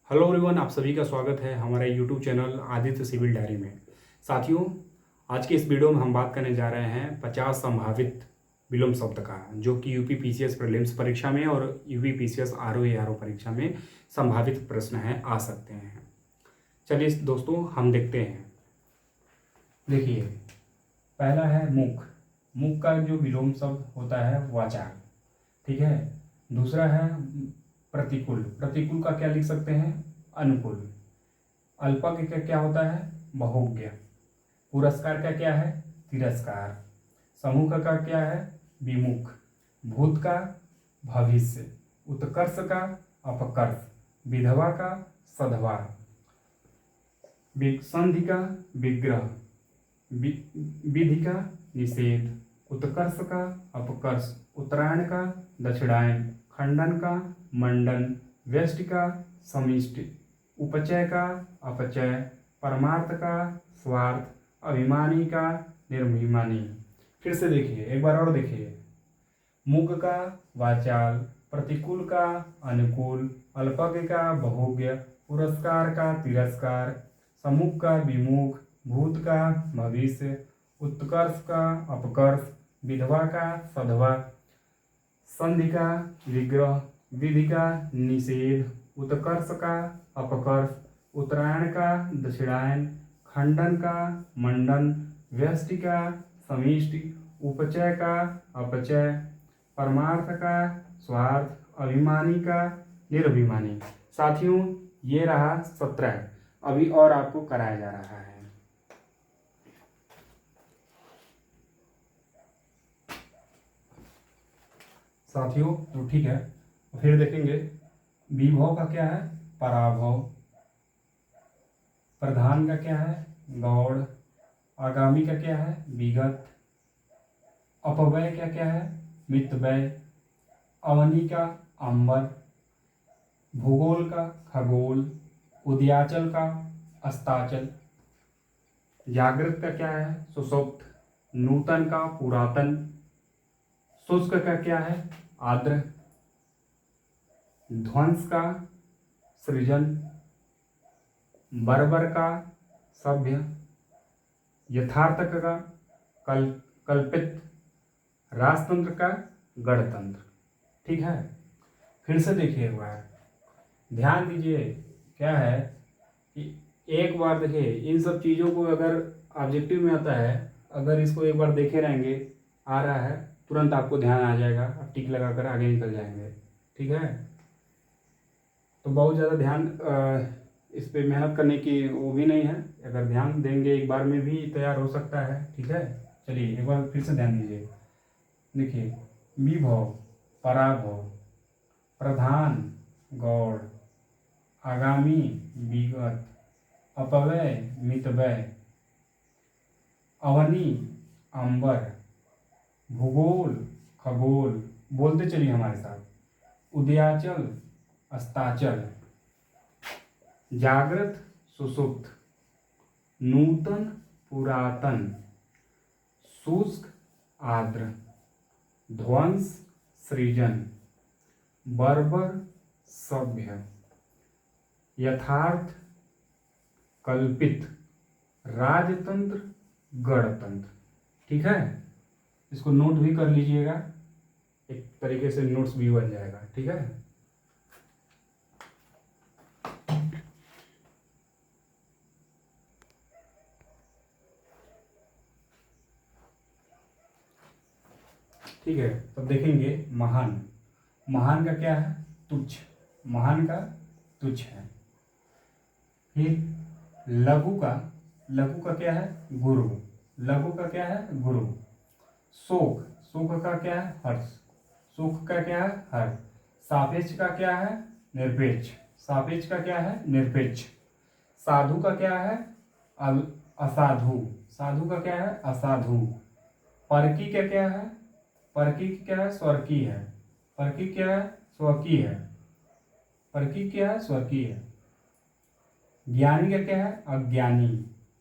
Hello everyone, आप सभी का स्वागत है हमारे YouTube channel Aditya civil diary में। साथियों, आज के इस वीडियो में हम बात करने जा रहे हैं 50 संभावित विलोम शब्द का, जो कि यूपी पीसीएस प्रीलिम्स परीक्षा में और यूपी पीसीएस आरओ एआरओ परीक्षा में संभावित प्रश्न हैं, आ सकते हैं। चलिए दोस्तों, हम देखते हैं। देखिए, पहला है मुख। मुख का जो विलोम शब्द होता है वाचाल, ठीक है। दूसरा है प्रतिकूल। प्रतिकूल का क्या लिख सकते हैं? अनुकूल। अल्पज्ञ का क्या होता है? बहुज्ञ। पुरस्कार का क्या है? तिरस्कार। समूह का क्या है? विमुख। भूत का भविष्य। उत्कर्ष का अपकर्ष। विधवा का सधवा। संधि का विग्रह। विधि का निषेध। उत्कर्ष का अपकर्ष। उत्तरायण का दक्षिणायन। खंडन का मंडन। व्यष्टि का समिष्टि। उपचय का अपचय। परमार्थ का स्वार्थ। अभिमानी का निर्भिमानी। फिर से देखिए, एक बार और देखिए। मुख का वाचाल, प्रतिकूल का अनुकूल, अल्पज्ञ का बहुज्ञ, पुरस्कार का तिरस्कार, सम्मुख का विमुख, भूत का भविष्य, उत्कर्ष का अपकर्ष, विधवा का सधवा, संधि का विग्रह, विधि का निषेध, उत्कर्ष का अपकर्ष, उत्तरायण का दक्षिणायन, खंडन का मंडन, व्यष्टि का समिष्टि, उपचय का अपचय, परमार्थ का स्वार्थ, अभिमानी का निर्भिमानी। साथियों, ये रहा 17। अभी और आपको कराया जा रहा है। साथियों, तो ठीक है, फिर देखेंगे। विभव का क्या है? पराभव। प्रधान का क्या है? गौड़। आगामी का क्या है? विगत। अपव्यय का क्या है? मितव्यय। अवनी का अंबर। भूगोल का खगोल। उदयाचल का अस्ताचल। जागृत का क्या है? सुषुप्त। नूतन का पुरातन। शुष्क का क्या है? आर्द्र। ध्वंस का सृजन। बर्बर का सभ्य। यथार्थक का कल्पित। राजतंत्र का गणतंत्र। ठीक है, फिर से देखिए एक बार, ध्यान दीजिए। क्या है कि एक बार देखिए, इन सब चीज़ों को अगर ऑब्जेक्टिव में आता है, अगर इसको एक बार देखे रहेंगे, आ रहा है, तुरंत आपको ध्यान आ जाएगा, आप टिक लगाकर आगे निकल जाएंगे। ठीक है, तो बहुत ज़्यादा ध्यान इस पे मेहनत करने की वो भी नहीं है। अगर ध्यान देंगे एक बार में भी तैयार हो सकता है। ठीक है, चलिए एक बार फिर से ध्यान दीजिए। देखिए, विभव, पराभव, प्रधान, गौड़, आगामी, विगत, अपव्यय, मितव्यय, अवनी, अंबर, भूगोल, खगोल, बोलते चलिए हमारे साथ, उदयाचल, अस्ताचल, जागृत, सुषुप्त, नूतन, पुरातन, शुष्क, आर्द्र, ध्वंस, सृजन, बर्बर, सभ्य, यथार्थ, कल्पित, राजतंत्र, गणतंत्र। ठीक है, इसको नोट भी कर लीजिएगा, एक तरीके से नोट्स भी बन जाएगा। ठीक है, ठीक है। तब देखेंगे महान। महान का क्या है? तुच्छ। महान का तुच्छ है। फिर लघु का क्या है? गुरु। लघु का क्या है? गुरु। शोक, शोक का क्या है? हर्ष। शोक का क्या है? हर्ष। सापेक्ष का क्या है? निरपेक्ष। सापेक्ष का क्या है? निरपेक्ष। साधु का क्या है? असाधु। साधु का क्या है? असाधु। परकी का क्या है? परकी क्या है? स्वकीय है। परकी क्या है? स्वकीय है। परकी क्या है? स्वकीय है। ज्ञानी का क्या है? अज्ञानी।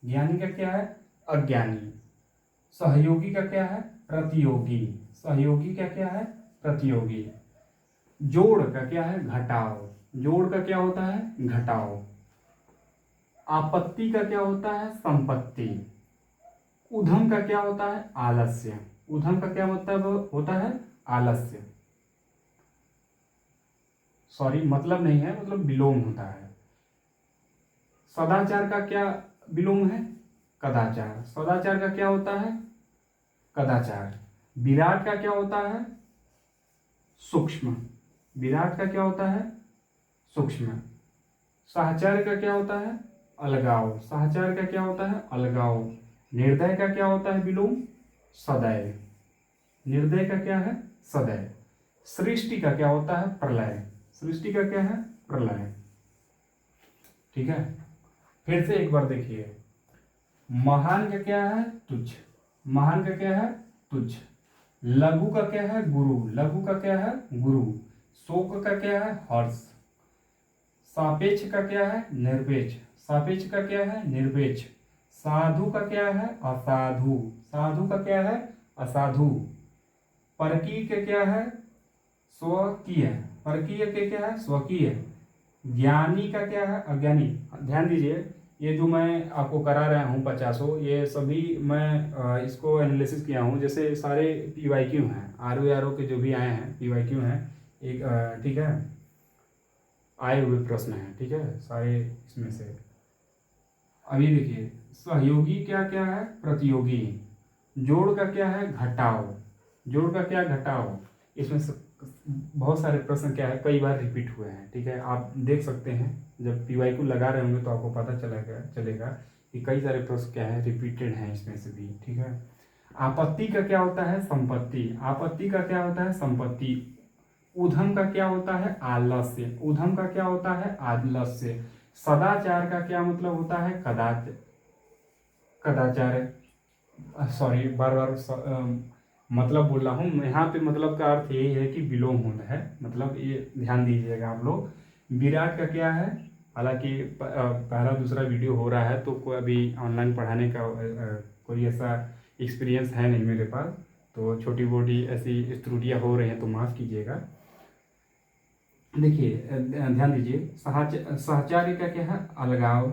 ज्ञानी का क्या है? अज्ञानी। सहयोगी का क्या है? प्रतियोगी। सहयोगी का क्या है? प्रतियोगी। जोड़ का क्या है? घटाव। जोड़ का क्या होता है? घटाओ। आपत्ति का क्या होता है? संपत्ति। उधम का क्या होता है? आलस्य। उधम का क्या होता है? आलस्य। सॉरी, मतलब नहीं है, मतलब विलोम होता है। सदाचार का क्या विलोम है? कदाचार। सदाचार का क्या होता है? कदाचार। विराट का क्या होता है? सूक्ष्म। विराट का क्या होता है? सूक्ष्म। साहचर्य का क्या होता है? अलगाव। साहचर्य का क्या होता है? अलगाव। निर्दय का क्या होता है विलोम? सदैव। निर्दय का क्या है? सदैव। सृष्टि का क्या होता है? प्रलय। सृष्टि का क्या है? प्रलय। ठीक है, फिर से एक बार देखिए। महान का क्या है? तुच्छ। महान का क्या है? तुच्छ। लघु का क्या है? गुरु। लघु का क्या है? गुरु। शोक का क्या है? हर्ष। सापेक्ष का क्या है? निरपेक्ष। सापेक्ष का क्या है? निरपेक्ष। साधु का क्या है? असाधु। साधु का क्या है? असाधु। परकीय के क्या है? स्वकीय। परकीय के क्या है? स्वकीय। ज्ञानी का क्या है? अज्ञानी। ध्यान दीजिए, ये जो मैं आपको करा रहा हूँ 50, ये सभी मैं इसको एनालिसिस किया हूँ। जैसे सारे PYQ हैं, RO के जो भी आए हैं PYQ हैं, एक ठीक है, आए हुए प्रश्न हैं, ठीक है, सारे इसमें से। अभी देखिए, सहयोगी क्या क्या है? प्रतियोगी। जोड़ का क्या है? घटाओ। जोड़ का क्या? घटाओ। इसमें से बहुत सारे प्रश्न क्या है, कई बार रिपीट हुए हैं, ठीक है, आप देख सकते हैं। जब PYQ लगा रहे होंगे तो आपको पता चलेगा कि कई सारे प्रश्न क्या है, रिपीटेड हैं इसमें से भी, ठीक है। आपत्ति का क्या होता है? संपत्ति। आपत्ति का क्या होता है? संपत्ति। उधम का क्या होता है? आलस्य। उधम का क्या होता है? आलस्य। सदाचार का क्या मतलब होता है? कदाचार। सॉरी, बार बार मतलब बोल रहा हूँ यहाँ पे। मतलब का अर्थ यही है कि विलोम होता है, मतलब ये ध्यान दीजिएगा आप लोग। विराट का क्या है? हालांकि पहला दूसरा वीडियो हो रहा है तो कोई अभी ऑनलाइन पढ़ाने का कोई ऐसा एक्सपीरियंस है नहीं मेरे पास, तो छोटी मोटी ऐसी त्रुटियाँ हो रही हैं तो माफ़ कीजिएगा। देखिए, ध्यान दीजिए। सहचार्य का क्या है? अलगाव।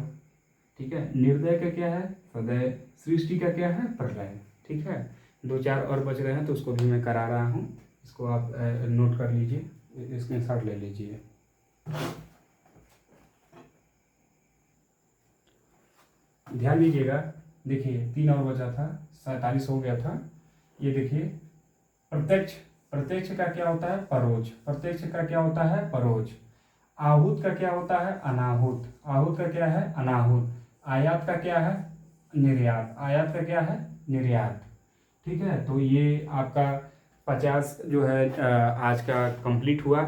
ठीक है। निर्दय का क्या है? सदैव। सृष्टि का क्या है? प्रलय। ठीक है, 2-4 और बच रहे हैं तो उसको भी मैं करा रहा हूँ, इसको आप नोट कर लीजिए, स्क्रीनशॉट ले लीजिए। ध्यान दीजिएगा। देखिए, 3 और बचा था, 47 हो गया था। ये देखिए, प्रत्यक्ष। प्रत्यक्ष का क्या होता है? परोक्ष। प्रत्यक्ष का क्या होता है? परोक्ष। आहूत का क्या होता है? अनाहूत। आहूत का क्या है? अनाहूत। आयात का क्या है? निर्यात। आयात का क्या है? निर्यात। ठीक है, तो ये आपका 50 जो है आज का कंप्लीट हुआ।